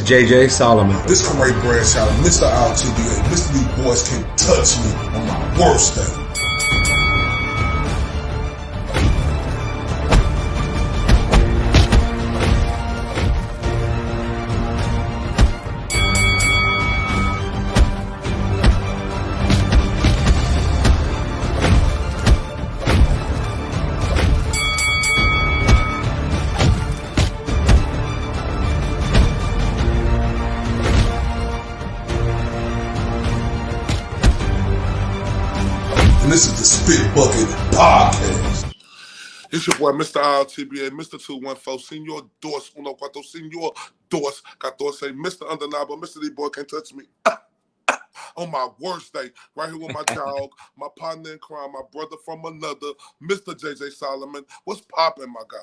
JJ Solomon. This Prograis Bradshaw, Mr. IOTBA, Mr. These boys can't touch me on my worst day. And this is the Spit Bucket Podcast. It's your boy, Mr. IOTBA, Mr. 214, Senor Dos, Uno Cuatro, Senor Dos, 14, Mr. Undeniable, Mr. D Boy Can't Touch Me. On my worst day, right here with my dog, my partner in crime, my brother from another, Mr. JJ Solomon. What's popping, my guy?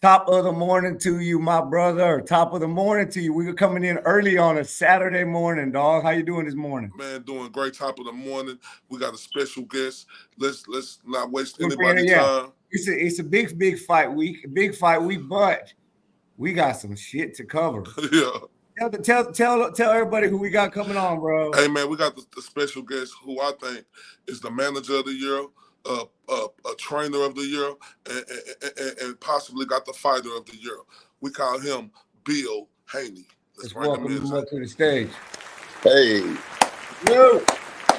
Top of the morning to you, my brother. Top of the morning to you. We were coming in early on a Saturday morning, dog. How you doing this morning? Man, doing great. Top of the morning. We got a special guest. Let's not waste anybody's time. It's a big fight week, but we got some shit to cover. Yeah. Tell everybody who we got coming on, bro. Hey, man, we got the special guest who I think is the manager of the year, a trainer of the year, and possibly got the fighter of the year. We call him Bill Haney. Let's welcome him up to the stage. Hey. Yo.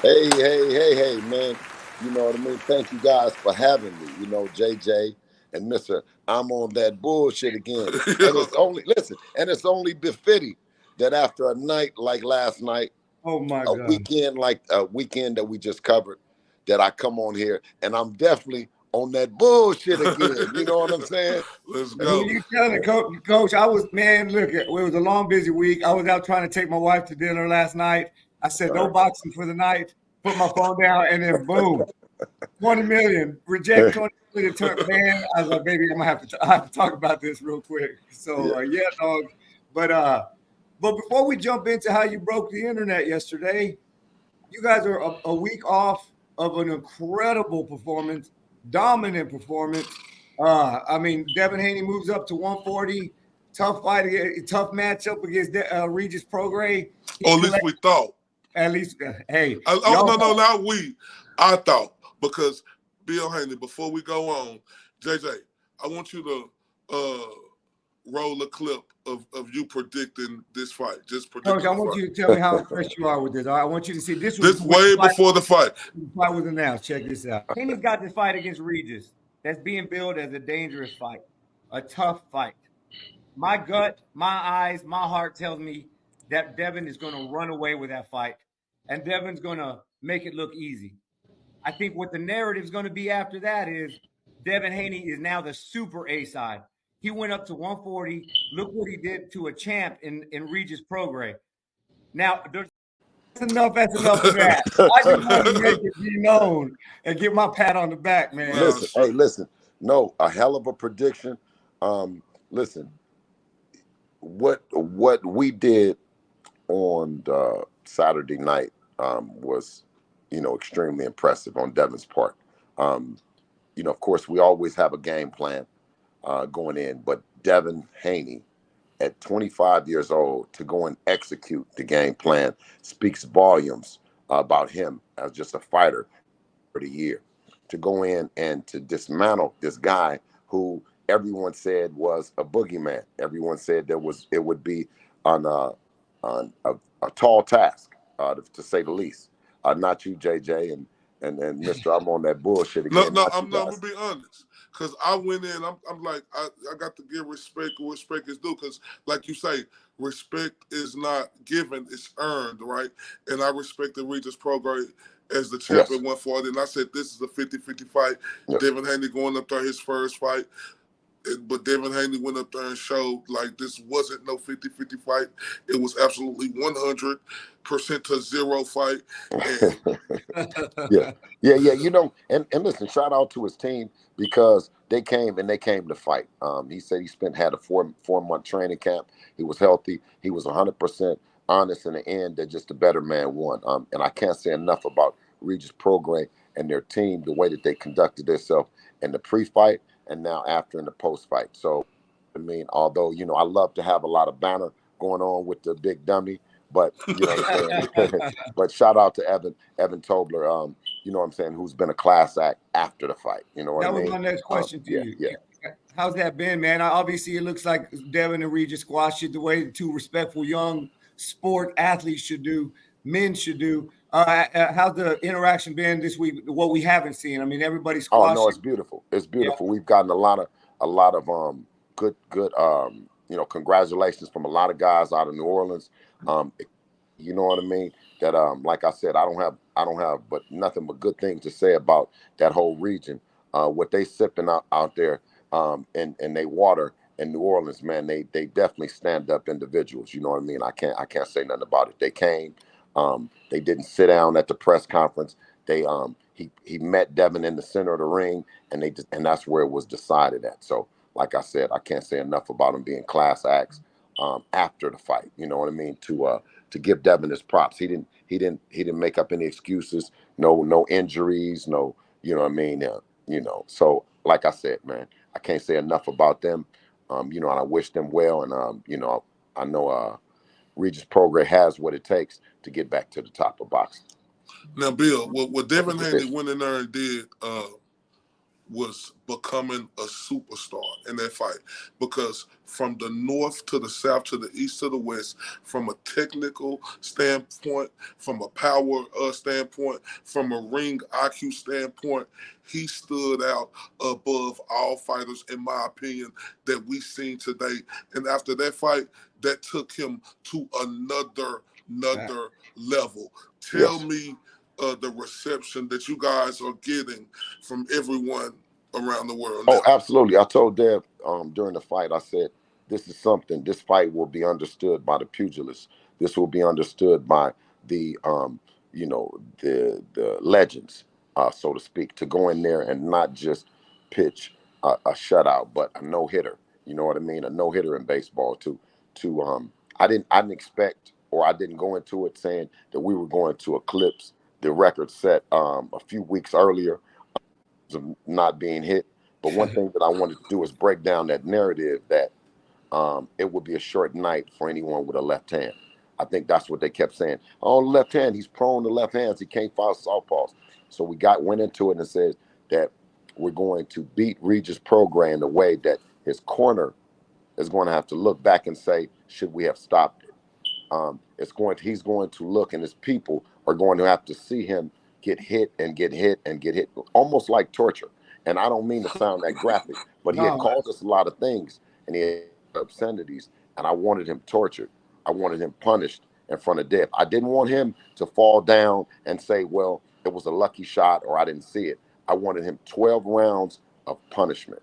Hey, man. You know what I mean? Thank you guys for having me. You know, JJ and Mr. I'm on that bullshit again. And it's only befitting that after a night like last night, God. weekend like a weekend that we just covered, that I come on here and I'm definitely on that bullshit again. You know what I'm saying? Let's go. You telling it, Coach, it was a long, busy week. I was out trying to take my wife to dinner last night. I said, no boxing for the night. Put my phone down, and then boom, 20 million. Reject 20 million. Man, I was like, baby, I have to talk about this real quick. So, yeah, dog. But before we jump into how you broke the internet yesterday, you guys are a week off of an incredible performance, dominant performance. I mean, Devin Haney moves up to 140. Tough fight, tough matchup against Regis Prograis. Or at least we thought. At least, hey. No, not we. I thought, because Bill Haney, before we go on, JJ, I want you to roll a clip of you predicting this fight. Just predicting. Coach, I want you to tell me how impressed you are with this. I want you to see this. This way before the fight. The fight was announced. Check this out. Haney's got this fight against Regis that's being billed as a dangerous fight, a tough fight. My gut, my eyes, my heart tells me that Devin is going to run away with that fight, and Devin's going to make it look easy. I think what the narrative is going to be after that is Devin Haney is now the super A side. He went up to 140. Look what he did to a champ in Regis Prograis. Now, that's enough of that. I just want to make it be known and get my pat on the back, man. Listen. No, a hell of a prediction. Listen, what we did on Saturday night was, extremely impressive on Devin's part. Of course, we always have a game plan going in, but Devin Haney, at 25 years old, to go and execute the game plan speaks volumes about him as just a fighter for the year. To go in and to dismantle this guy who everyone said was a boogeyman. Everyone said it would be on a tall task, to say the least. Not you, JJ, and Mr. I'm on that bullshit again. No, I'm gonna be honest. Because I went in, I'm like, I got to give respect where respect is due. Because, like you say, respect is not given, it's earned, right? And I respected Regis Prograis as the champion 140. And I said, this is a 50-50 fight. Yep. Devin Haney going up there, his first fight. But Devin Haney went up there and showed like this wasn't no 50-50 fight. It was absolutely 100% to zero fight. Yeah. And listen, shout out to his team because they came to fight. He said had a four-month training camp. He was healthy. He was 100% honest in the end that just a better man won. And I can't say enough about Regis Prograis and their team, the way that they conducted themselves in the pre-fight and now after in the post-fight. So, I mean, although, I love to have a lot of banner going on with the big dummy. But you know what I'm saying. But shout out to Evan Tobler. You know what I'm saying, who's been a class act after the fight. You know what I That was mean? my next question to Yeah, you. yeah. How's that been, man? Obviously, it looks like Devin and Regis squashed it the way the two respectful young sport athletes should do, men should do. How's the interaction been this week? What we haven't seen. I mean, everybody Oh squashed no, it. it's beautiful. It's Yeah. beautiful. We've gotten a lot of good you know, congratulations from a lot of guys out of New Orleans. You know what I mean? That like I said, I don't have but nothing but good things to say about that whole region. What they sipping out there in they water in New Orleans, man, they definitely stand up individuals. You know what I mean? I can't say nothing about it. They came, they didn't sit down at the press conference. They he met Devin in the center of the ring, and and that's where it was decided at. So like I said, I can't say enough about them being class acts after the fight. You know what I mean? To give Devin his props. He didn't make up any excuses. No injuries. No, you know what I mean? You know. So like I said, man, I can't say enough about them. You know, and I wish them well. And you know, I know Regis Prograis has what it takes to get back to the top of boxing. Now, Bill, what Devin Haney went in there and did was becoming a superstar in that fight, because from the north to the south to the east to the west, from a technical standpoint, from a power standpoint, from a ring IQ standpoint, he stood out above all fighters, in my opinion, that we've seen today. And after that fight, that took him to another level. Tell Yes. me the reception that you guys are getting from everyone around the world now. Oh, absolutely. I told Dev during the fight, I said, this fight will be understood by the pugilists. This will be understood by the, you know, the legends, so to speak, to go in there and not just pitch a shutout, but a no-hitter. You know what I mean? A no-hitter in baseball I didn't expect, or I didn't go into it saying that we were going to eclipse the record set a few weeks earlier of not being hit. But one thing that I wanted to do is break down that narrative that it would be a short night for anyone with a left hand. I think that's what they kept saying. Oh, left hand, he's prone to left hands. He can't file southpaws. So we went into it and said that we're going to beat Regis Prograis in the way that his corner is going to have to look back and say, should we have stopped it? He's going to look, and his people are going to have to see him get hit and get hit and get hit, almost like torture. And I don't mean to sound that graphic, but he had No. called us a lot of things, and he had obscenities, and I wanted him tortured. I wanted him punished in front of death. I didn't want him to fall down and say, well, it was a lucky shot or I didn't see it. I wanted him 12 rounds of punishment.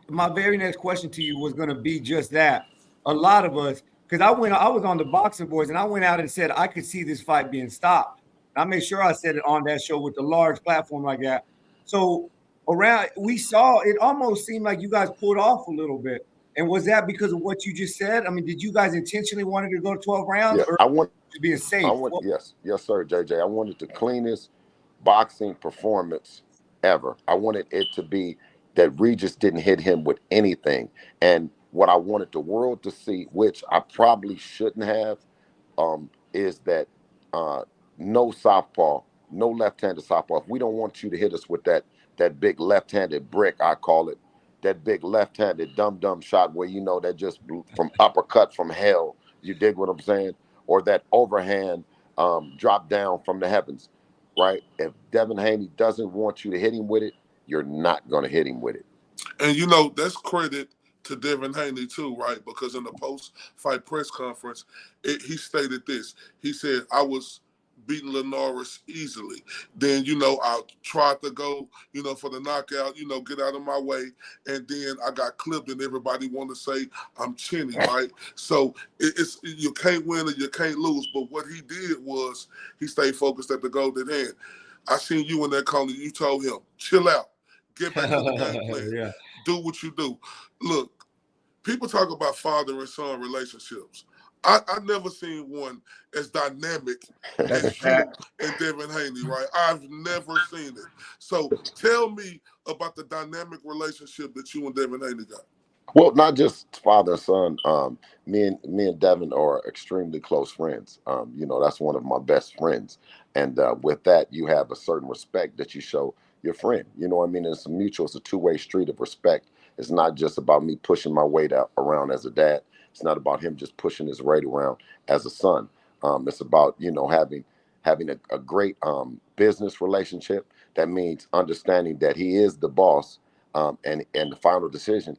My very next question to you was going to be just that. A lot of us, because I was on the Boxing Boys, and I went out and said I could see this fight being stopped. I made sure I said it on that show with the large platform like that. So we saw it almost seemed like you guys pulled off a little bit. And was that because of what you just said? I mean, did you guys intentionally wanted to go to 12 rounds, Yeah, or just being safe? yes, sir, JJ. I wanted the cleanest boxing performance ever. I wanted it to be that Regis didn't hit him with anything. And what I wanted the world to see, which I probably shouldn't have, is that uh, no southpaw, no left-handed southpaw. If we don't want you to hit us with that big left-handed brick, I call it, that big left-handed dumb shot where you know that just from uppercut from hell. You dig what I'm saying? Or that overhand drop down from the heavens, right? If Devin Haney doesn't want you to hit him with it, you're not going to hit him with it. And you know, that's credit to Devin Haney too, right? Because in the post-fight press conference, he stated this. He said, I was beating Linares easily. Then, you know, I tried to go, you know, for the knockout, you know, get out of my way. And then I got clipped and everybody wanted to say I'm chinny, right? So it's you can't win or you can't lose. But what he did was he stayed focused at the golden hand. I seen you in that corner. You told him, chill out. Get back to the game plan. Yeah. Do what you do. Look, people talk about father and son relationships. I never seen one as dynamic as you and Devin Haney, right? I've never seen it. So tell me about the dynamic relationship that you and Devin Haney got. Well, not just father and son. Me and Devin are extremely close friends. That's one of my best friends, and with that, you have a certain respect that you show your friend. You know what I mean? It's a mutual. It's a two-way street of respect. It's not just about me pushing my weight out around as a dad. It's not about him just pushing his weight around as a son. It's about having a great business relationship. That means understanding that he is the boss, and the final decision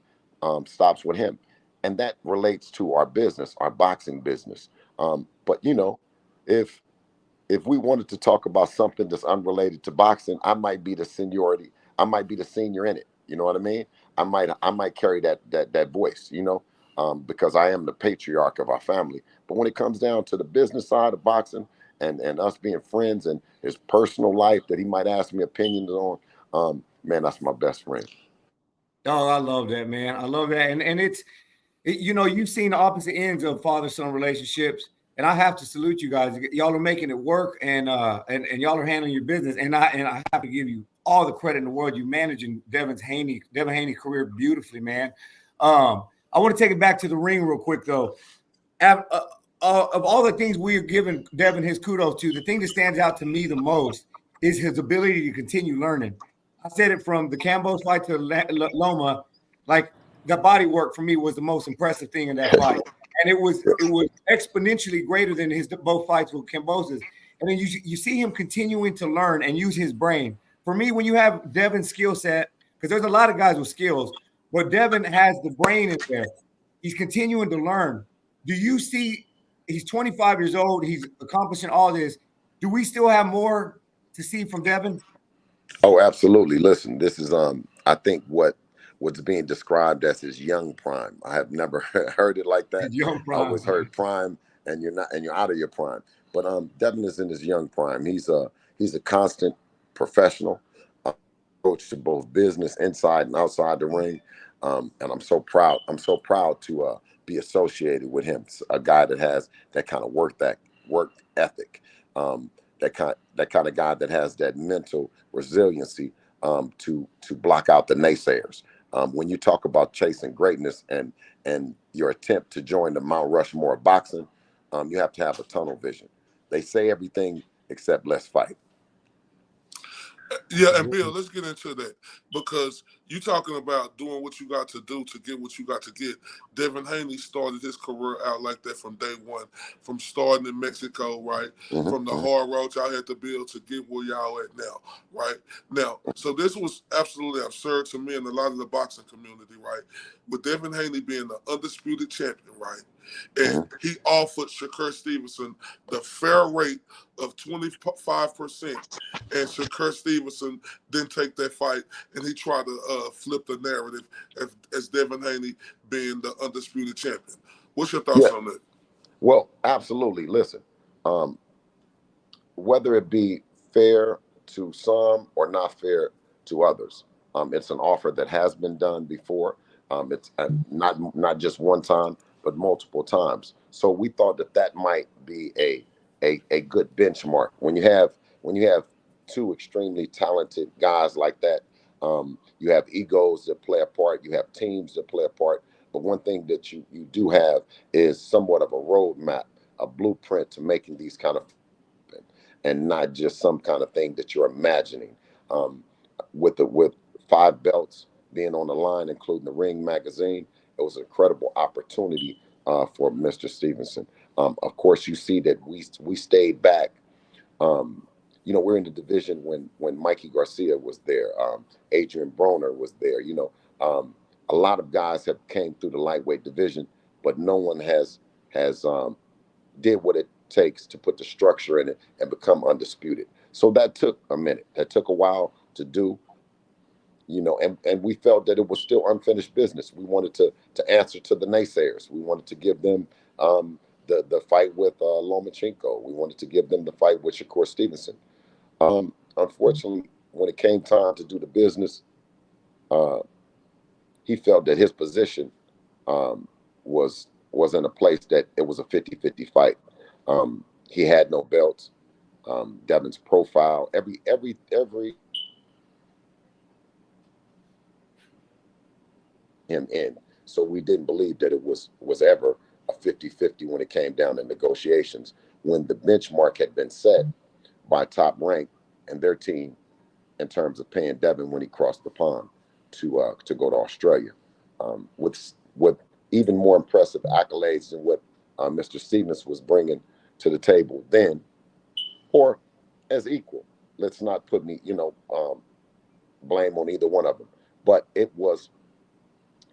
stops with him, and that relates to our business, our boxing business. But if if we wanted to talk about something that's unrelated to boxing, I might be the seniority. I might be the senior in it. You know what I mean? I might carry that voice. Because I am the patriarch of our family. But when it comes down to the business side of boxing and us being friends and his personal life that he might ask me opinions on, man, that's my best friend. Oh, I love that, man. I love that. And you've seen the opposite ends of father-son relationships, and I have to salute you guys. Y'all are making it work, and y'all are handling your business. And I have to give you all the credit in the world. You managing Devin Haney career beautifully, man. I want to take it back to the ring real quick though. Of all the things we are giving Devin his kudos to, the thing that stands out to me the most is his ability to continue learning. I said it from the Cambos fight to Loma, like the body work for me was the most impressive thing in that fight, and it was exponentially greater than his both fights with Camboses. And then you see him continuing to learn and use his brain. For me, when you have Devin's skill set, because there's a lot of guys with skills, but Devin has the brain in there. He's continuing to learn. Do you see? He's 25 years old. He's accomplishing all this. Do we still have more to see from Devin? Oh, absolutely. Listen, this is I think what's being described as his young prime. I have never heard it like that. His young I prime. always heard prime and you're out of your prime. But Devin is in his young prime. He's a constant professional, approach to both business inside and outside the ring. And I'm so proud. I'm so proud to be associated with him. A guy that has that kind of work ethic. That kind of guy that has that mental resiliency to block out the naysayers. When you talk about chasing greatness and your attempt to join the Mount Rushmore of boxing, you have to have a tunnel vision. They say everything except let's fight. Yeah, and Bill, let's get into that because you talking about doing what you got to do to get what you got to get. Devin Haney started his career out like that from day one, from starting in Mexico, right? Hmm. From the hard road y'all had to build to get where y'all at now, right? Now, so this was absolutely absurd to me and a lot of the boxing community, right? With Devin Haney being the undisputed champion, right? And Hmm. he offered Shakur Stevenson the fair rate of 25%, and Shakur Stevenson didn't take that fight, and he tried to flip the narrative as Devin Haney being the undisputed champion. What's your thoughts Yeah. on that? Well, absolutely. Listen, um, whether it be fair to some or not fair to others. It's an offer that has been done before. It's not just one time, but multiple times. So we thought that might be a good benchmark when you have two extremely talented guys like that. You have egos that play a part. You have teams that play a part. But one thing that you do have is somewhat of a roadmap, a blueprint to making these kind of and not just some kind of thing that you're imagining. Um, with 5 belts being on the line, including the Ring magazine, it was an incredible opportunity for Mr. Stevenson. Of course, you see that we stayed back. Um, we're in the division when Mikey Garcia was there, Adrian Broner was there. A lot of guys have came through the lightweight division, but no one has did what it takes to put the structure in it and become undisputed. So that took a minute. That took a while to do, and we felt that it was still unfinished business. We wanted to answer to the naysayers. We wanted to give them the fight with Lomachenko. We wanted to give them the fight with Shakur Stevenson. Unfortunately, when it came time to do the business, uh, he felt that his position um, was in a place that it was a 50-50 fight. He had no belts. Devin's profile, every him in. So we didn't believe that it was ever a 50-50 when it came down to negotiations, when the benchmark had been set by Top Rank and their team in terms of paying Devin when he crossed the pond to go to Australia, with even more impressive accolades than what Mr. Stevens was bringing to the table then, or as equal. Let's not put any blame on either one of them, but it was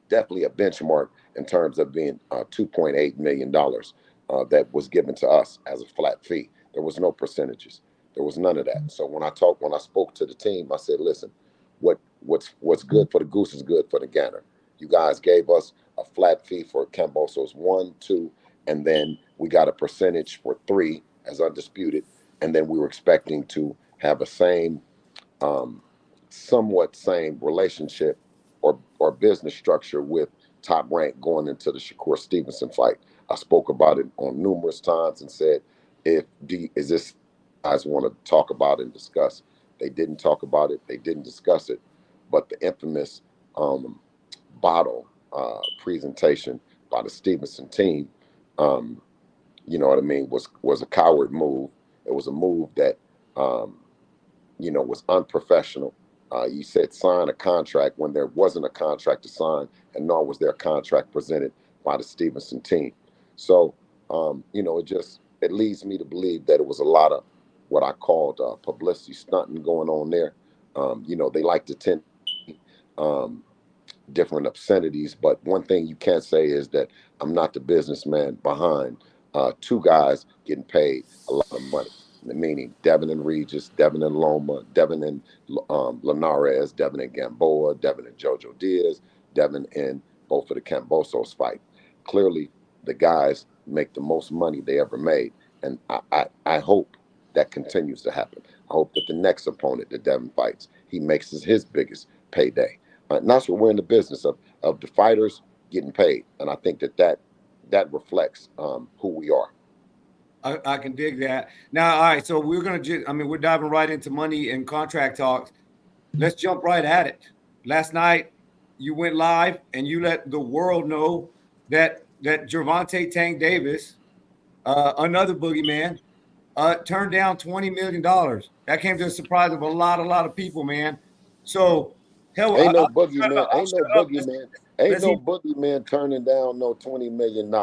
definitely a benchmark in terms of being $2.8 million that was given to us as a flat fee. There was no percentages. There was none of that. So when I spoke to the team, I said, listen, what's good for the goose is good for the gander. You guys gave us a flat fee for Cambosos 1, 2, and then we got a percentage for 3 as undisputed. And then we were expecting to have a same, somewhat same relationship or business structure with Top Rank going into the Shakur Stevenson fight. I spoke about it on numerous times and said, is this guys want to talk about and discuss? They didn't talk about it. They didn't discuss it. But the infamous bottle presentation by the Stevenson team, you know what I mean, was a coward move. It was a move that, was unprofessional. You said sign a contract when there wasn't a contract to sign, and nor was there a contract presented by the Stevenson team. So, it leads me to believe that it was a lot of what I called publicity stunting going on there. They like to tend different obscenities, but one thing you can't say is that I'm not the businessman behind 2 guys getting paid a lot of money. Meaning Devin and Regis, Devin and Loma, Devin and Linares, Devin and Gamboa, Devin and Jojo Diaz, Devin and both of the Cambosos fight. Clearly, the guys make the most money they ever made, and I hope that continues to happen. I hope that the next opponent that Devin fights, he makes his biggest payday. And that's what we're in the business of the fighters getting paid, and I think that reflects who we are. I can dig that. Now, all right, so we're diving right into money and contract talks. Let's jump right at it. Last night, you went live and you let the world know that Gervonta Tank Davis, another boogeyman, turned down $20 million. That came to the surprise of a lot of people, man. So, hell, Ain't no I'll boogeyman. Ain't no shut up. boogeyman. Ain't no boogeyman turning down no $20 million.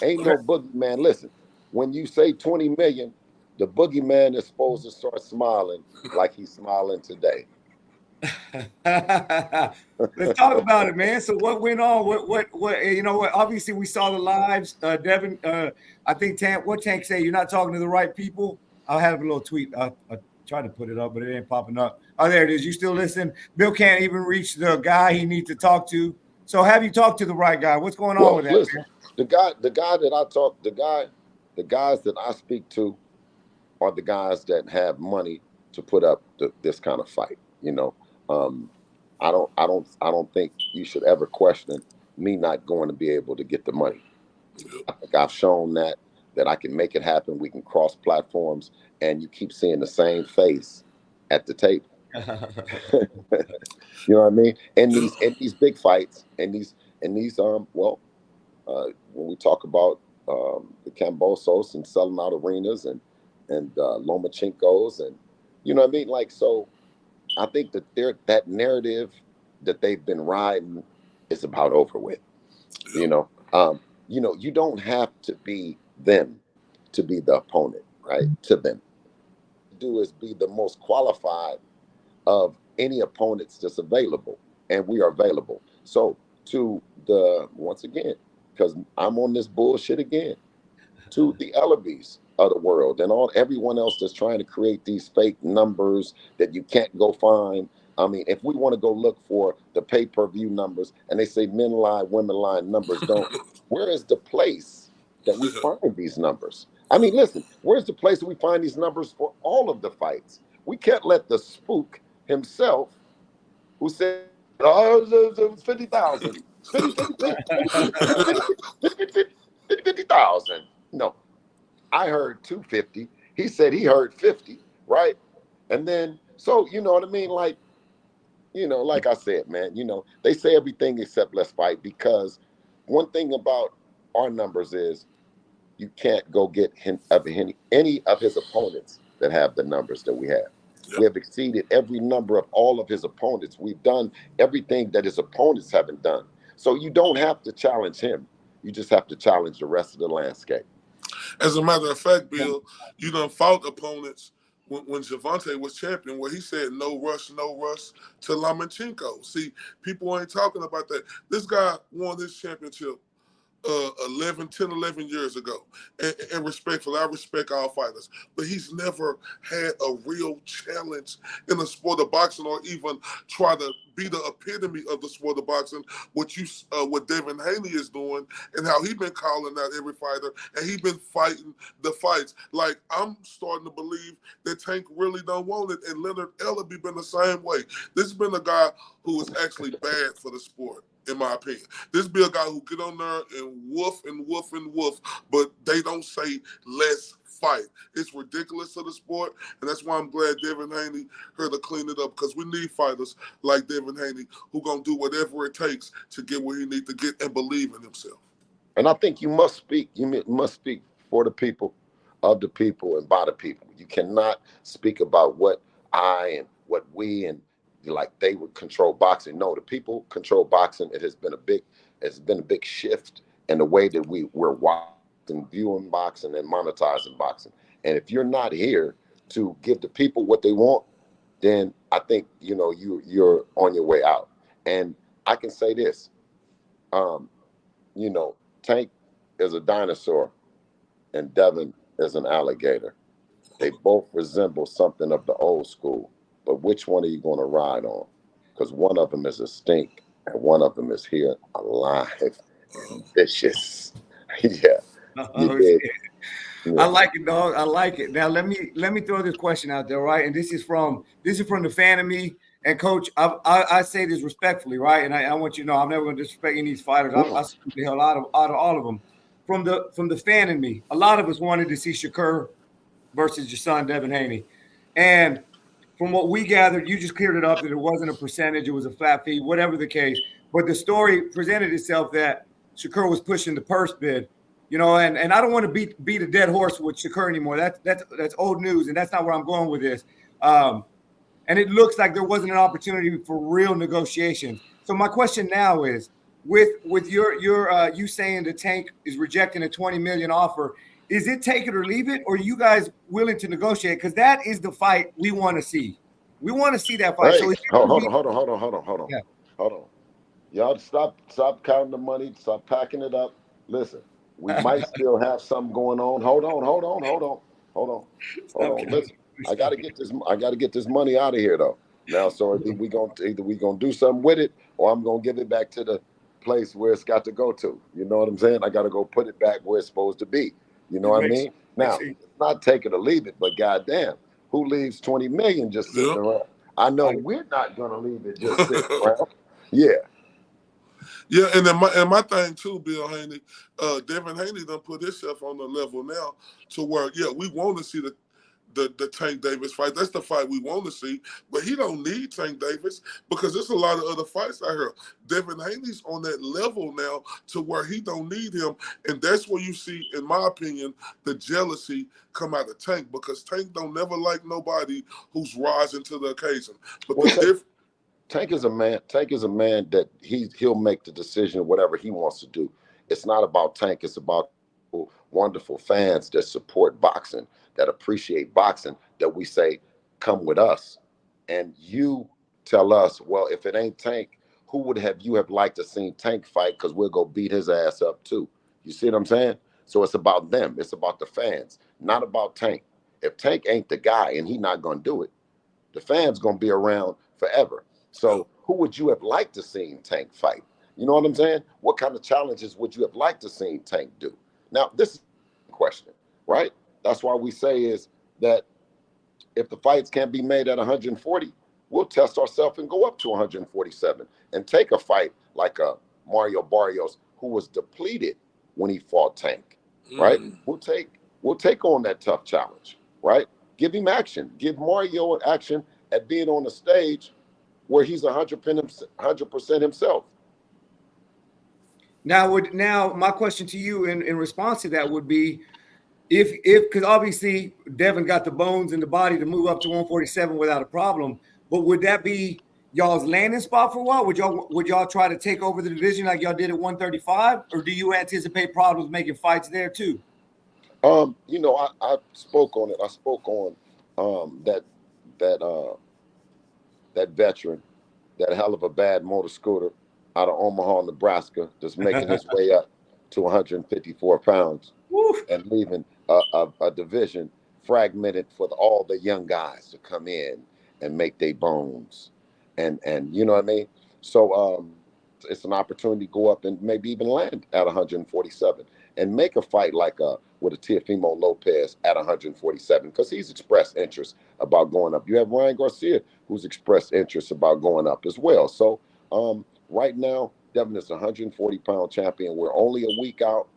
Ain't no boogeyman. Listen, when you say 20 million, the boogeyman is supposed to start smiling like he's smiling today. Let's talk about it, man. So what went on? What obviously we saw the lives. Devin, I think Tank say you're not talking to the right people. I'll have a little tweet. I tried to put it up, but it ain't popping up. Oh, there it is. You still listen? Bill can't even reach the guy he needs to talk to. So have you talked to the right guy? What's going on with that? Listen, Man? the guy that I talk, the guys that I speak to are the guys that have money to put up this kind of fight. I don't think you should ever question me not going to be able to get the money. I think I've shown that I can make it happen. We can cross platforms, and you keep seeing the same face at the table. You know what I mean? And these big fights, and these when we talk about the Cambosos and selling out arenas and Lomachinkos, and you know what I mean? Like, so I think that that narrative that they've been riding is about over with. You don't have to be them to be the opponent, right? To them, do is be the most qualified of any opponents that's available, and we are available. So once again, because I'm on this bullshit again, to the Ellerbys of the world and everyone else that's trying to create these fake numbers that you can't go find. I mean, if we want to go look for the pay-per-view numbers and they say men lie, women lie, numbers don't, where is the place that we find these numbers? I mean, listen, where's the place that we find these numbers for all of the fights? We can't let the spook himself, who said, oh, it was 50,000, 50,000. No, I heard 250. He said he heard 50, right? And then, so you know what I mean? Like, like I said, man, they say everything except let's fight, because one thing about our numbers is you can't go get any of his opponents that have the numbers that we have. Yep. We have exceeded every number of all of his opponents. We've done everything that his opponents haven't done. So you don't have to challenge him. You just have to challenge the rest of the landscape. As a matter of fact, Bill, you done fought opponents when Javante was champion, where he said no rush to Lomachenko. See, people ain't talking about that. This guy won his championship 11 years ago. And respectfully, I respect all fighters, but he's never had a real challenge in the sport of boxing, or even try to be the epitome of the sport of boxing, what Devin Haney is doing, and how he been calling out every fighter, and he been fighting the fights. Like, I'm starting to believe that Tank really don't want it, and Leonard Ellaby been the same way. This has been a guy who is actually bad for the sport, in my opinion. This be a guy who get on there and woof and woof and woof, but they don't say let's fight. It's ridiculous to the sport, and that's why I'm glad Devin Haney here to clean it up, because we need fighters like Devin Haney who gonna do whatever it takes to get where he need to get and believe in himself. And I think you must speak. You must speak for the people, of the people, and by the people. You cannot speak about what I and what we and like they would control boxing. No, the people control boxing. It's been a big shift in the way that we're watching, viewing boxing, and monetizing boxing. And if you're not here to give the people what they want, then I think you're on your way out. And I can say this, Tank is a dinosaur and Devin is an alligator. They both resemble something of the old school, but which one are you going to ride on? Because one of them is a stink and one of them is here alive and vicious. Yeah. You did. Yeah. I like it, dog. I like it. Now let me throw this question out there, right? And this is from the fan of me. And Coach, I say this respectfully, right? And I want you to know I'm never going to disrespect any of these fighters. I salute the hell out of all of them. From the fan in me, a lot of us wanted to see Shakur versus your son Devin Haney, and from what we gathered, you just cleared it up that it wasn't a percentage, it was a flat fee, whatever the case. But the story presented itself that Shakur was pushing the purse bid, and I don't want to beat a dead horse with Shakur anymore. That's old news, and that's not where I'm going with this. And it looks like there wasn't an opportunity for real negotiations. So my question now is, with your you saying the Tank is rejecting a $20 million offer, is it take it or leave it, or are you guys willing to negotiate? Because that is the fight we want to see. We want to see that fight. Hey, so hold on. Yeah. Hold on. Y'all stop counting the money. Stop packing it up. Listen, we might still have something going on. Hold on. Listen, I gotta get this money out of here though. Now, so either we gonna do something with it, or I'm gonna give it back to the place where it's got to go to. You know what I'm saying? I gotta go put it back where it's supposed to be. You know what I mean? Now, it's not take it or leave it, but goddamn, who leaves 20 million just sitting around? I know we're not gonna leave it just sitting around. Yeah. Yeah, and then my thing too, Bill Haney, Devin Haney done put himself on the level now to where, we want to see the Tank Davis fight. That's the fight we want to see, but he don't need Tank Davis because there's a lot of other fights out here. Devin Haney's on that level now to where he don't need him, and that's where you see, in my opinion, the jealousy come out of Tank, because Tank don't never like nobody who's rising to the occasion. But Tank is a man. Tank is a man that he'll make the decision whatever he wants to do. It's not about Tank. It's about wonderful fans that support boxing, that appreciate boxing, that we say, come with us. And you tell us, well, if it ain't Tank, who would you have liked to seen Tank fight? Because we'll go beat his ass up too. You see what I'm saying? So it's about them. It's about the fans, not about Tank. If Tank ain't the guy and he not going to do it, the fans going to be around forever. So who would you have liked to seen Tank fight? You know what I'm saying? What kind of challenges would you have liked to seen Tank do? Now, this is a question, right? That's why we say is that if the fights can't be made at 140, we'll test ourselves and go up to 147 and take a fight like a Mario Barrios, who was depleted when he fought Tank, right? We'll take on that tough challenge, right? Give him action. Give Mario action at being on the stage where he's 100% himself. Now my question to you in response to that would be, if because obviously Devin got the bones and the body to move up to 147 without a problem, but would that be y'all's landing spot for a while? Would y'all try to take over the division like y'all did at 135, or do you anticipate problems making fights there too? You know, I spoke on it. I spoke on that that that veteran, that hell of a bad motor scooter out of Omaha, Nebraska, that's making his way up to 154 pounds and leaving a division fragmented for all the young guys to come in and make their bones. And you know what I mean? So it's an opportunity to go up and maybe even land at 147 and make a fight like with a Teofimo Lopez at 147, because he's expressed interest about going up. You have Ryan Garcia, who's expressed interest about going up as well. So right now, Devin is a 140-pound champion. We're only a week out.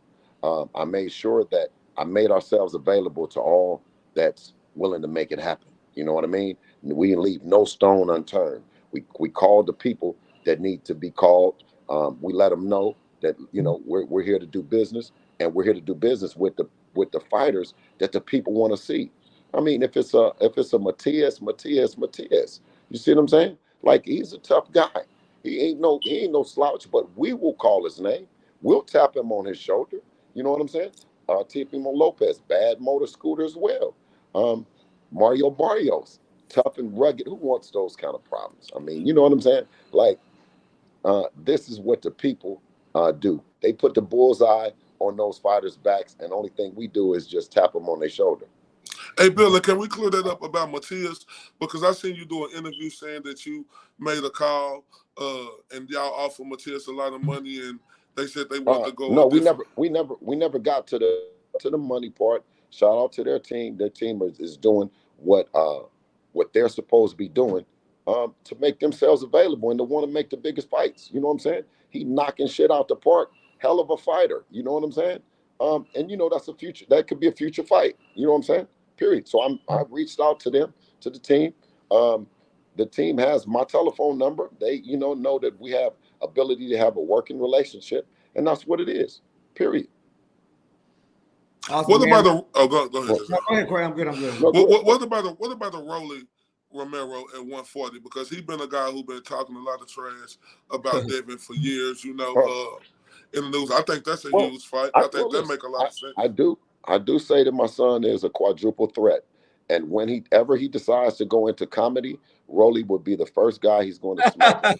I made sure that I made ourselves available to all that's willing to make it happen. You know what I mean? We leave no stone unturned. We called the people that need to be called. We let them know that, you know, we're here to do business, and we're here to do business with the fighters that the people want to see. I mean, if it's a Matias, you see what I'm saying? Like, he's a tough guy. He ain't no slouch, but we will call his name. We'll tap him on his shoulder. You know what I'm saying? Teofimo Lopez, bad motor scooter as well. Mario Barrios, tough and rugged. Who wants those kind of problems? I mean, you know what I'm saying? Like, this is what the people do. They put the bullseye on those fighters' backs, and the only thing we do is just tap them on their shoulder. Hey, Billy, can we clear that up about Matias? Because I seen you do an interview saying that you made a call and y'all offered Matias a lot of money, and they said they want to go. No, we never got to the money part. Shout out to their team. Their team is doing what they're supposed to be doing to make themselves available and to want to make the biggest fights. You know what I'm saying? He knocking shit out the park. Hell of a fighter. You know what I'm saying? And you know, that's a future. That could be a future fight. You know what I'm saying? Period. So I've reached out to them, to the team. The team has my telephone number. They, you know that we have ability to have a working relationship, and that's what it is. Period. Awesome, what man. about the? Oh, go ahead. No, go ahead, Corey. I'm good. No, what about the Rolly Romero at 140? Because he's been a guy who's been talking a lot of trash about Devin for years. You know, in the news. I think that's a huge fight. I think that make a lot of sense. I do say that my son is a quadruple threat, and when he decides to go into comedy, Rolly would be the first guy he's going to smack.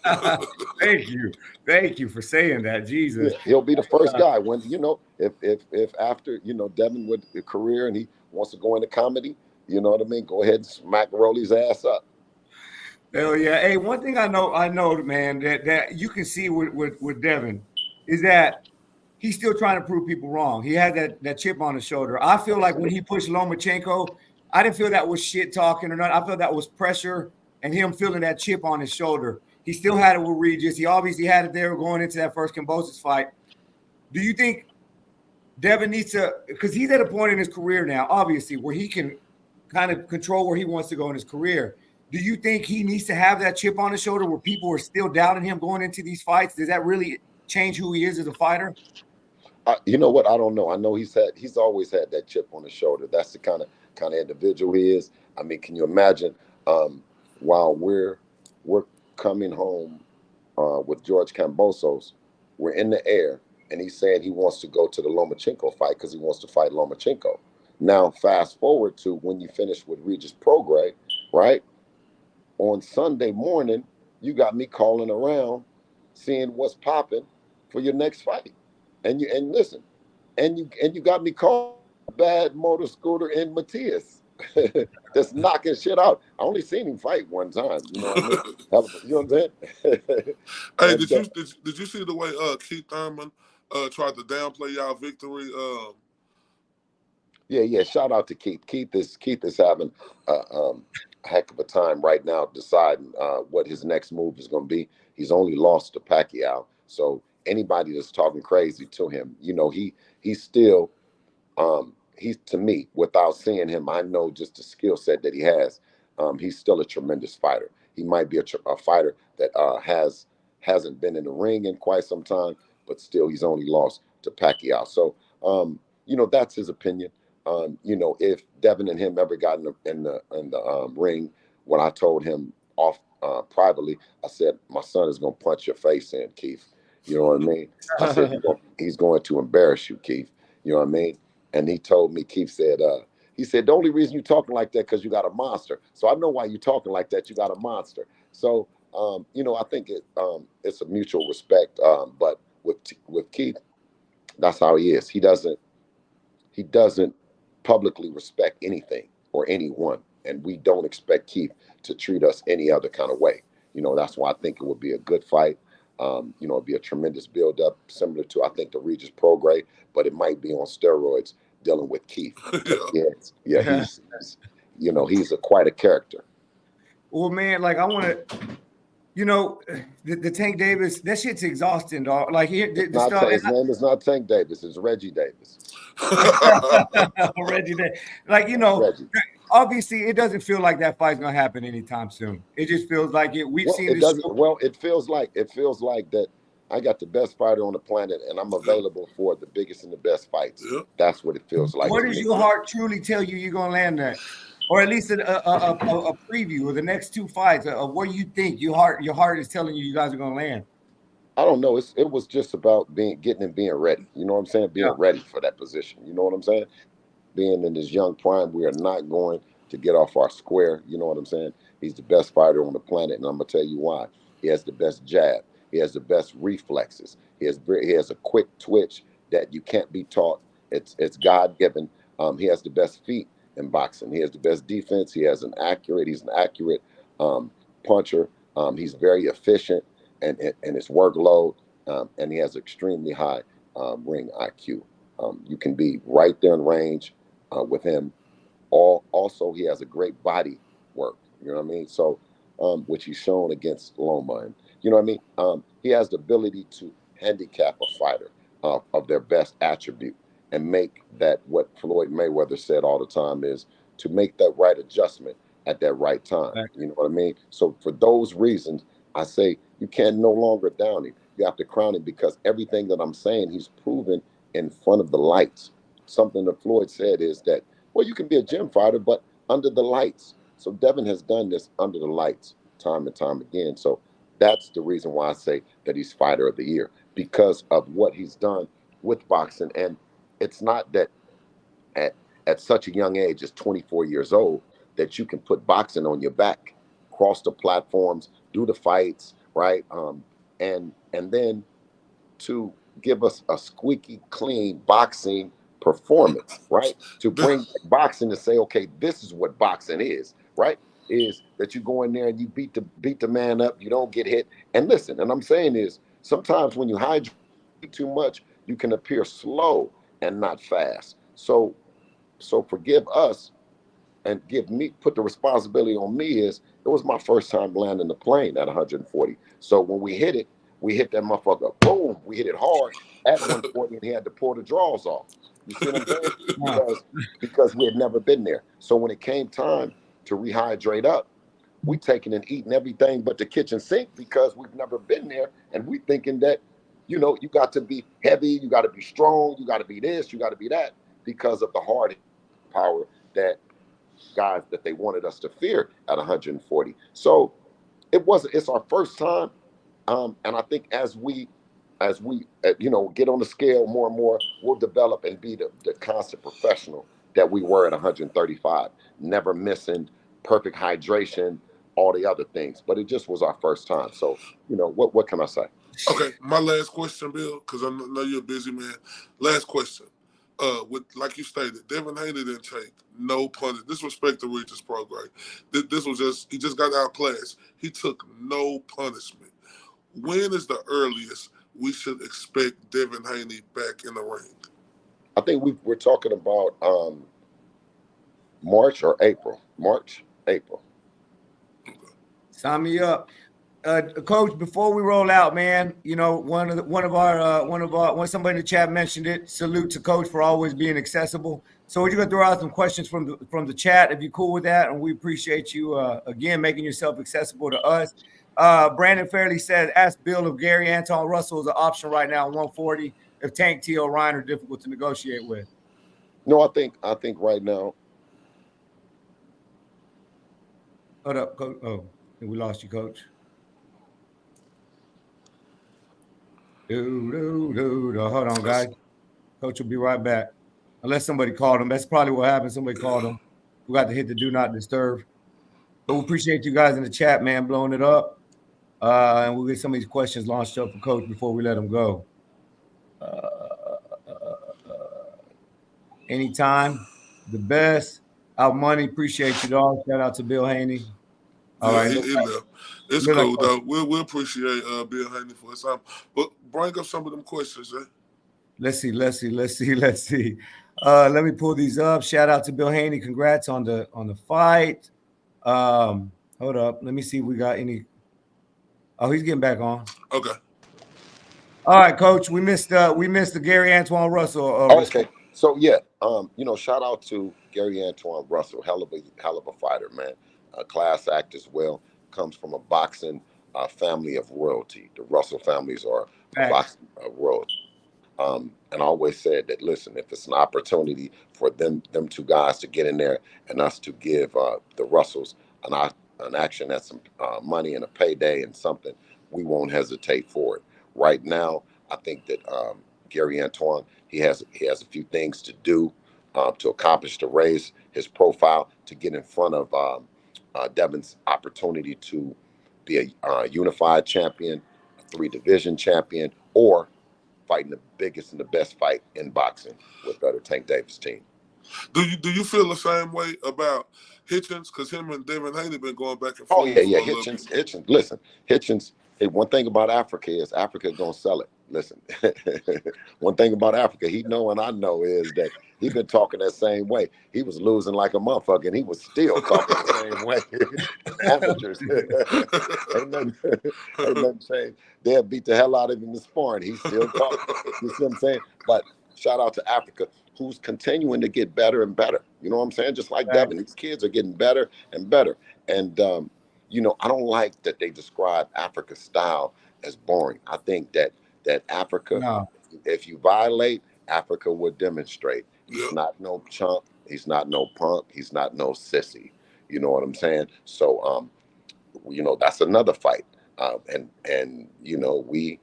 Thank you for saying that. Jesus, yeah, he'll be the first guy. When, you know, if after, you know, Devin with a career and he wants to go into comedy, you know what I mean, go ahead and smack Rolly's ass up. Hell yeah. Hey, one thing I know, man, that you can see with Devin is that he's still trying to prove people wrong. He had that chip on his shoulder. I feel like when he pushed Lomachenko, I didn't feel that was shit talking or not. I felt that was pressure and him feeling that chip on his shoulder. He still had it with Regis. He obviously had it there going into that first Kambosos fight. Do you think Devin needs to, because he's at a point in his career now, obviously, where he can kind of control where he wants to go in his career. Do you think he needs to have that chip on his shoulder where people are still doubting him going into these fights? Does that really change who he is as a fighter? You know what? I don't know. I know he's always had that chip on his shoulder. That's the kind of individual he is. I mean, can you imagine while we're coming home with George Kambosos, we're in the air, and he's saying he wants to go to the Lomachenko fight because he wants to fight Lomachenko. Now, fast forward to when you finish with Regis Prograis, right? On Sunday morning, you got me calling around, seeing what's popping for your next fight. And listen, and you got me calling bad motor scooter in Matias. That's knocking shit out. I only seen him fight one time. You know what I mean? You know what I'm saying? Hey, did you see the way Keith Thurman tried to downplay y'all victory? Yeah. Shout out to Keith. Keith is having a heck of a time right now deciding what his next move is going to be. He's only lost to Pacquiao, so anybody that's talking crazy to him, you know, he's still he's, to me, without seeing him, I know just the skill set that he has. He's still a tremendous fighter. he might be a fighter that hasn't been in the ring in quite some time, but still he's only lost to Pacquiao. So that's his opinion. If Devin and him ever got in the ring, when I told him off privately, I said my son is gonna punch your face in, Keith. You know what I mean? I said he's going to embarrass you, Keith. You know what I mean? And he told me, Keith said, he said, the only reason you talking like that because you got a monster. So I know why you talking like that. You got a monster. So I think it's a mutual respect. But with Keith, that's how he is. He doesn't publicly respect anything or anyone, and we don't expect Keith to treat us any other kind of way. That's why I think it would be a good fight. It'd be a tremendous build up, similar to I think the Regis Prograis, but it might be on steroids dealing with Keith. Yeah, he's quite a character. Well, man, like I want to, the Tank Davis, that shit's exhausting, dog. Like the stuff. His name is not Tank Davis. It's Reggie Davis. Reggie, like Reggie. obviously, it doesn't feel like that fight's gonna happen anytime soon. It just feels like it. We've seen it this. Doesn't. It feels like that. I got the best fighter on the planet, and I'm available for the biggest and the best fights. That's what it feels like. What does your heart truly tell you you're gonna land next, or at least a preview of the next two fights of where you think your heart is telling you guys are gonna land? I don't know. It was just about getting and being ready. You know what I'm saying? Being ready for that position. You know what I'm saying? Being in this young prime, we are not going to get off our square. You know what I'm saying? He's the best fighter on the planet, and I'm gonna tell you why. He has the best jab. He has the best reflexes. He has a quick twitch that you can't be taught. It's God given. He has the best feet in boxing. He has the best defense. He's an accurate puncher. He's very efficient and his workload, and he has extremely high ring IQ. You can be right there in range with him. Also, he has a great body work. You know what I mean? So, which he's shown against Loma, and you know what I mean. He has the ability to handicap a fighter of their best attribute and make that what Floyd Mayweather said all the time is to make that right adjustment at that right time. You know what I mean? So for those reasons, I say you can no longer down him. You have to crown him because everything that I'm saying, he's proven in front of the lights. Something that Floyd said is that, well, you can be a gym fighter, but under the lights. So Devin has done this under the lights time and time again. So that's the reason why I say that he's fighter of the year, because of what he's done with boxing. And it's not that at such a young age, as 24 years old, that you can put boxing on your back, cross the platforms, do the fights, right? And then to give us a squeaky clean boxing performance, right? To bring boxing to say, okay, this is what boxing is, right? Is that you go in there and you beat the man up, you don't get hit. And listen, and I'm saying is sometimes when you hydrate too much, you can appear slow and not fast. So forgive us and put the responsibility on me. Is it was my first time landing the plane at 140. So when we hit that motherfucker, boom, we hit it hard at 140, and he had to pull the draws off. You see what I'm saying? Because we had never been there. So when it came time to rehydrate up, we taking and eating everything but the kitchen sink because we've never been there, and we thinking that, you got to be heavy, you got to be strong, you got to be this, you got to be that, because of the hard power that guys that they wanted us to fear at 140. So it's our first time. And I think as we get on the scale more and more, we'll develop and be the constant professional that we were at 135, never missing, perfect hydration, all the other things. But it just was our first time. So, what can I say? Okay, my last question, Bill, because I know you're a busy man. Last question. With like you stated, Devin Haney didn't take no punishment. Disrespect to Regis Prograis. This was he just got outclassed. He took no punishment. When is the earliest we should expect Devin Haney back in the ring? I think we're talking about March or April. March, April. Sign me up. Coach, before we roll out, man, you know, one of somebody in the chat mentioned it. Salute to Coach for always being accessible. So we're gonna throw out some questions from the chat, if you're cool with that, and we appreciate you again making yourself accessible to us. Brandon Fairley said, "Ask Bill if Gary Anton Russell is an option right now, 140. If Tank, T.O. Ryan are difficult to negotiate with." No, I think right now. Hold up, Coach. Oh, we lost you, Coach. Hold on, guys. Coach will be right back. Unless somebody called him. That's probably what happened. Somebody called him. We got to hit the do not disturb. But we appreciate you guys in the chat, man, blowing it up. And we'll get some of these questions launched up for Coach before we let him go. Anytime. The best. Out money. Appreciate you, dog. Shout out to Bill Haney. All right. He left. It's cool, though. We'll appreciate Bill Haney for his time. But bring up some of them questions, eh? Let's see. Let me pull these up. Shout out to Bill Haney. Congrats on the fight. Hold up. Let me see if we got any. Oh, he's getting back on. Okay. All right, Coach. We missed the Gary Antoine Russell. Okay. So yeah, you know, shout out to Gary Antoine Russell, hell of a fighter, man. A class act as well. Comes from a boxing family of royalty. The Russell families are a boxing royalty. And I always said that, listen, if it's an opportunity for them two guys to get in there and us to give the Russells an action, that's some money and a payday and something, we won't hesitate for it. Right now, I think that Gary Antoine, he has a few things to do to accomplish, to raise his profile, to get in front of Devin's opportunity to be a unified champion, a 3-division champion, or fighting the biggest and the best fight in boxing with the Tank Davis team. Do you feel the same way about Hitchens? Because him and Devin Haney been going back and Oh forth. yeah. Hitchens. Listen, Hitchens. Hey, one thing about Africa is Africa gonna sell it. Listen, one thing about Africa, he know and I know is that he been talking that same way. He was losing like a motherfucker, and he was still talking the same way. Amateurs, ain't nothing changed. They'll beat the hell out of him in sparring. He's still talking. You see what I'm saying? But shout out to Africa, who's continuing to get better and better. You know what I'm saying? Just like Devin, these kids are getting better and better. And you know, I don't like that they describe Africa's style as boring. I think that Africa, if you violate, Africa would demonstrate. He's not no chump. He's not no punk. He's not no sissy. You know what I'm saying? So, you know, that's another fight. And you know, we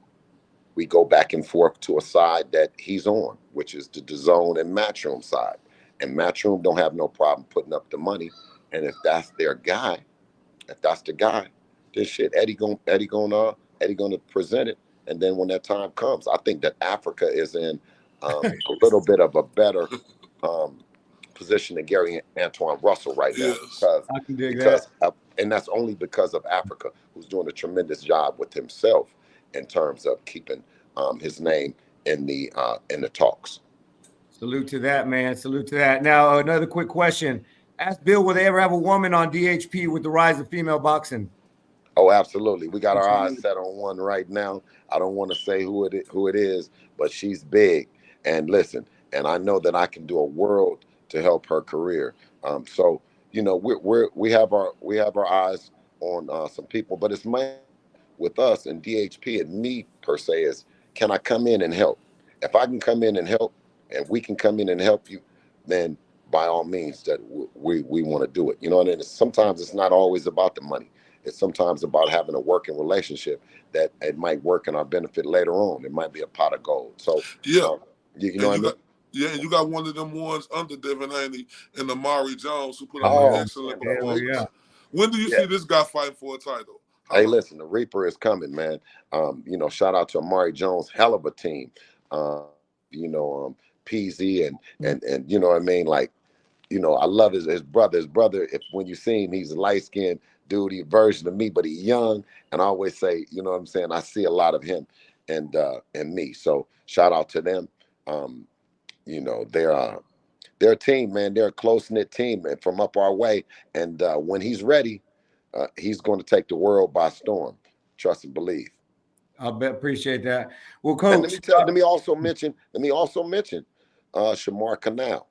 go back and forth to a side that he's on, which is the DAZN and Matchroom side. And Matchroom don't have no problem putting up the money. And if that's their guy, if that's the guy, this shit, Eddie gonna present it. And then when that time comes, I think that Africa is in a little bit of a better position than Gary Antoine Russell right now, because and that's only because of Africa, who's doing a tremendous job with himself in terms of keeping his name in the talks. Salute to that, man. Salute to that. Now, another quick question. Ask Bill, will they ever have a woman on DHP with the rise of female boxing? Oh, absolutely. We got our eyes set on one right now. I don't want to say who it is, but she's big. And listen, and I know that I can do a world to help her career. So you know, we have our eyes on some people, but it's mainly with us and DHP and me per se is, can I come in and help? If I can come in and help, and we can come in and help you, then by all means that we want to do it. You know, and sometimes it's not always about the money. It's sometimes about having a working relationship that it might work in our benefit later on. It might be a pot of gold. So yeah, you know what I mean? Yeah, and you got one of them ones under Devin Haney and Amari Jones who put up an excellent performance. Yeah. When do you see this guy fighting for a title? Hey, listen, the Reaper is coming, man. You know, shout out to Amari Jones, hell of a team. You know, PZ and you know what I mean? Like, you know, I love his brother. His brother, when you see him, he's a light-skinned dude, he version of me, but he's young. And I always say, you know what I'm saying? I see a lot of him and me. So shout out to them. You know, they're a team, man. They're a close-knit team and from up our way. And when he's ready, he's going to take the world by storm. trust and believe. I appreciate that. Well, And Coach. let me also mention Shamar Canal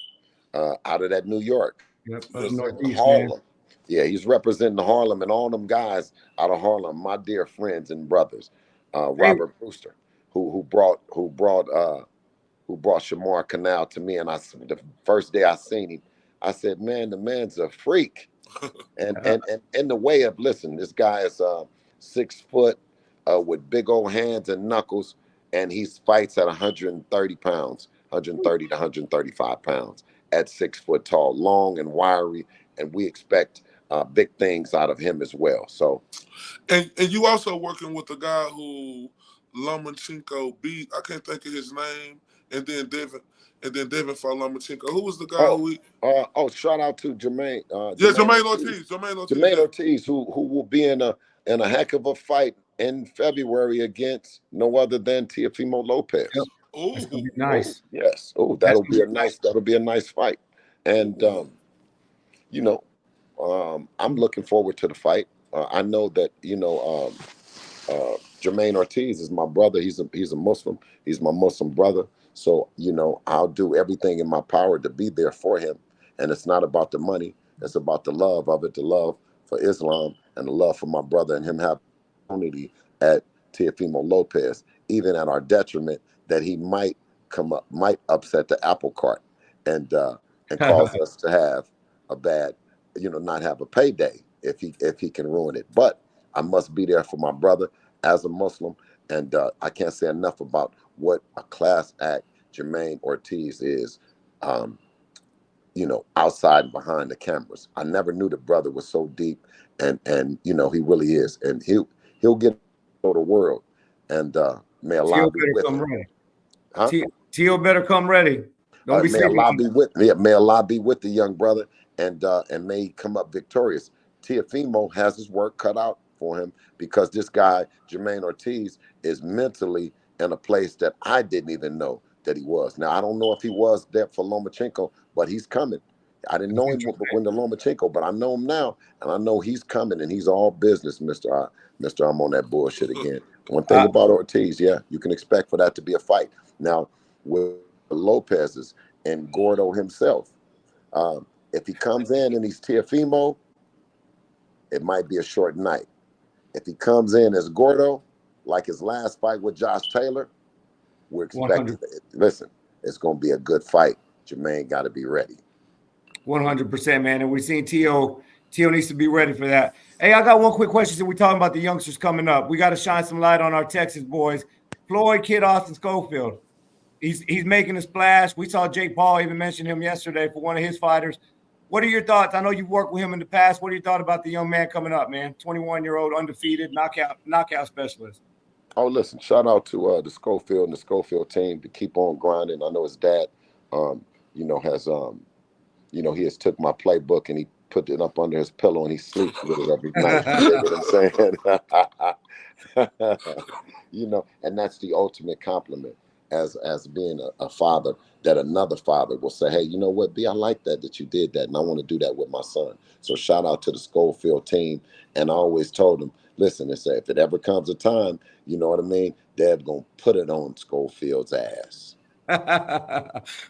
out of that New York. Yep, up Yes, sir. northeast, man. Harlem. Yeah, he's representing Harlem and all them guys out of Harlem, my dear friends and brothers. Hey, Robert Brewster, who brought Shamar Canal to me, and the first day I seen him, I said, "Man, the man's a freak." And in the way of, listen, this guy is 6 foot with big old hands and knuckles, and he fights at 130 pounds, 130 to 135 pounds at 6 foot tall, long and wiry, and we expect big things out of him as well. So, and you also working with a guy who Lomachenko beat. I can't think of his name. And then Devin for Lomachenko. Who was the guy oh, who? shout out to Jermaine, Yeah, Jermaine Jermaine Ortiz. Ortiz. Jermaine Ortiz. Jermaine Yeah. Ortiz, who will be in a heck of a fight in February against no other than Teofimo Lopez. yep, Oh, that's gonna be Oh nice. yes. Oh, That's gonna be nice. that'll be a nice fight. And you know, I'm looking forward to the fight. I know that Jermaine Ortiz is my brother. He's a Muslim. He's my Muslim brother. So I'll do everything in my power to be there for him. And it's not about the money. It's about the love of it, the love for Islam and the love for my brother and him having opportunity at Teofimo Lopez, even at our detriment that he might upset the apple cart and cause us to have a bad, not have a payday if he can ruin it. But I must be there for my brother as a Muslim, and I can't say enough about what a class act Jermaine Ortiz is. Outside and behind the cameras. I never knew the brother was so deep, and he really is, and he'll get to the world, and may Allah Tio be better with come him. ready. Huh? Tio better come ready. Don't be May Allah sleeping. be with may Allah be with the young brother, and may he come up victorious. Teofimo has his work cut out for him because this guy Jermaine Ortiz is mentally in a place that I didn't even know that he was. Now I don't know if he was there for Lomachenko, but he's coming. I didn't know him when the Lomachenko, but I know him now, and I know he's coming, and he's all business, Mister. I'm on that bullshit again. One thing about Ortiz, yeah, you can expect for that to be a fight. Now with Lopez's and Gordo himself, if he comes in and he's Teofimo, it might be a short night. If he comes in as Gordo, like his last fight with Josh Taylor, we're expecting. Listen, it's going to be a good fight. Jermaine got to be ready. 100%, man. And we've seen Tio. Tio needs to be ready for that. Hey, I got one quick question. So we're talking about the youngsters coming up. We got to shine some light on our Texas boys. Floyd Kid Austin Schofield. He's making a splash. We saw Jake Paul even mention him yesterday for one of his fighters. What are your thoughts? I know you've worked with him in the past. What are your thoughts about the young man coming up, man? 21-year-old undefeated knockout specialist. Oh, listen, shout out to the Schofield and the Schofield team to keep on grinding. I know his dad, has he has took my playbook and he put it up under his pillow and he sleeps with it every night. You know what I'm saying? And that's the ultimate compliment as being a father, that another father will say, hey, you know what, B, I like that you did that, and I want to do that with my son. So shout out to the Schofield team. And I always told them, listen, if it ever comes a time, you know what I mean, Dad's going to put it on Schofield's ass.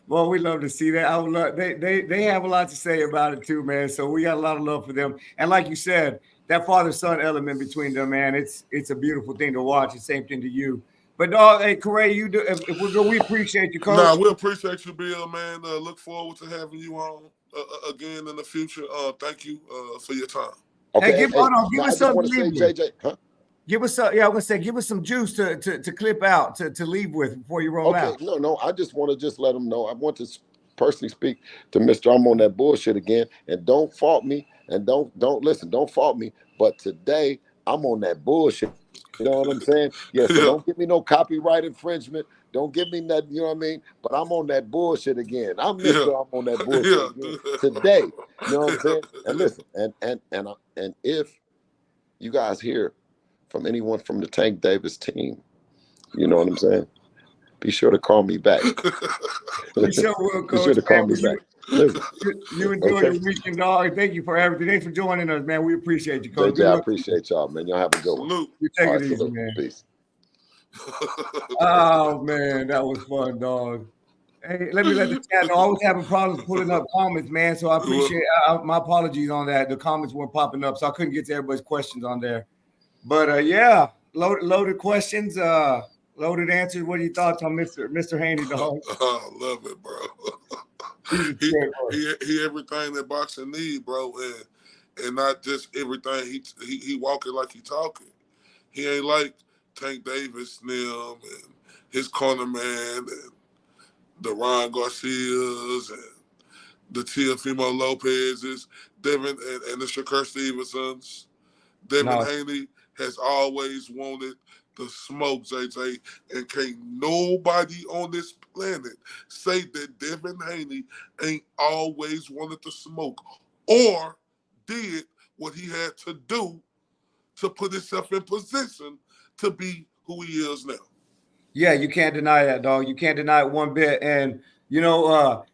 Well, we love to see that. I would love, they have a lot to say about it too, man. So we got a lot of love for them. And like you said, that father-son element between them, man, it's a beautiful thing to watch. The same thing to you. But dog, hey, Prograis, you do. If we're good, we appreciate you, Coach. Nah, we appreciate you, Bill, man. Look forward to having you on again in the future. Thank you for your time. Okay, Hey, give us something to leave with. JJ, huh? Give us some. Yeah, I'm gonna say, give us some juice to clip out to leave with before you roll out. No. I just want to let them know. I want to personally speak to Mr. I'm on that bullshit again, and don't fault me, and don't listen. Don't fault me. But today I'm on that bullshit. You know what I'm saying? Yeah. So don't give me no copyright infringement. Don't give me nothing. You know what I mean? But I'm on that bullshit again. I'm on that bullshit again today. You know what I'm saying? And listen, and if you guys hear from anyone from the Tank Davis team, you know what I'm saying? be sure to call me back. We sure will, Coach. Be sure to call me back. Listen, you enjoy okay. your weekend, dog. Thank you for everything. Thanks for joining us, man. We appreciate you, Coach. JJ, I appreciate y'all, man. Y'all have a good one. Salute. You take All it right, easy, salute. man. Peace. Oh man, that was fun, dog. Hey, let the chat know. I was having problems putting up comments, man. So I appreciate my apologies on that. The comments weren't popping up, so I couldn't get to everybody's questions on there. But yeah, loaded questions, loaded answers. What are your thoughts on Mr. Haney, dog? I love it, bro. he everything that boxing need, bro, and not just everything. He walking like he talking. He ain't like Tank Davis, Slim, and his corner man, and the Ron Garcias, and the Teofimo Lopez's, Devin and the Shakur Stevensons. Devin Haney has always wanted the smoke, JJ, and can't nobody on this planet say that Devin Haney ain't always wanted the smoke or did what he had to do to put himself in position to be who he is now. Yeah, you can't deny that, dog. You can't deny it one bit. And, you know,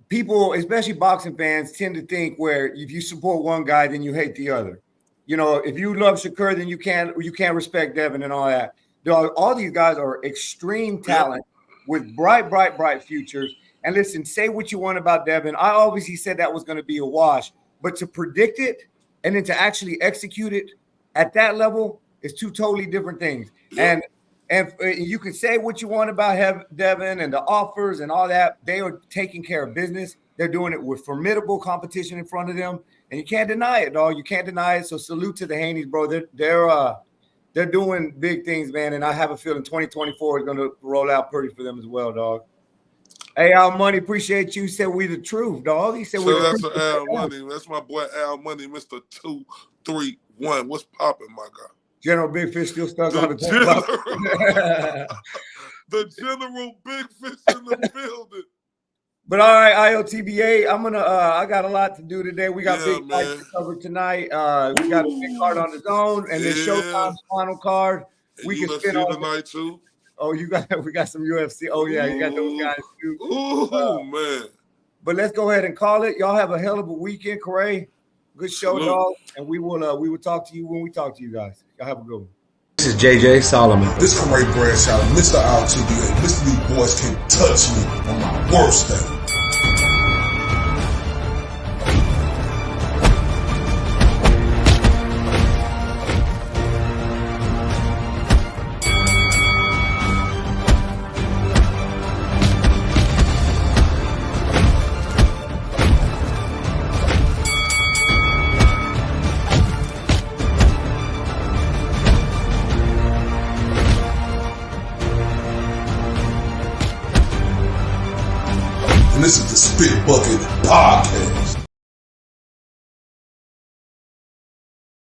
people, especially boxing fans, tend to think where if you support one guy, then you hate the other. You know, if you love Shakur, then you can't respect Devin and all that. Dog, all these guys are extreme talent with bright futures. And listen, say what you want about Devin. I obviously said that was going to be a wash, but to predict it and then to actually execute it at that level is two totally different things. And you can say what you want about Devin and the offers and all that. They are taking care of business. They're doing it with formidable competition in front of them, and you can't deny it, dog. You can't deny it. So salute to the Haneys, bro. They're doing big things, man. And I have a feeling 2024 is going to roll out pretty for them as well, dog. Hey, Al Money, appreciate you. Said we the truth, dog. He said we the truth. Al Money. That's my boy Al Money, Mr. 231. What's popping, my guy? General Big Fish still stuck on the The General Big Fish in the building. But all right, IOTBA, I'm gonna. I got a lot to do today. We got big fights to cover tonight. We got a big card on the zone, and then Showtime's final card. We can spin all tonight too. Oh, we got some UFC. Oh yeah, you got those guys too. Ooh, man. But let's go ahead and call it. Y'all have a hell of a weekend, Prograis. Good show, dog. And we will talk to you when we talk to you guys. Y'all have a good one. This is JJ Solomon. This is Prograis Bradshaw, Mr. IOTBA. Mr. These boys can't touch me on my worst day. This is the Spit Bucket Podcast.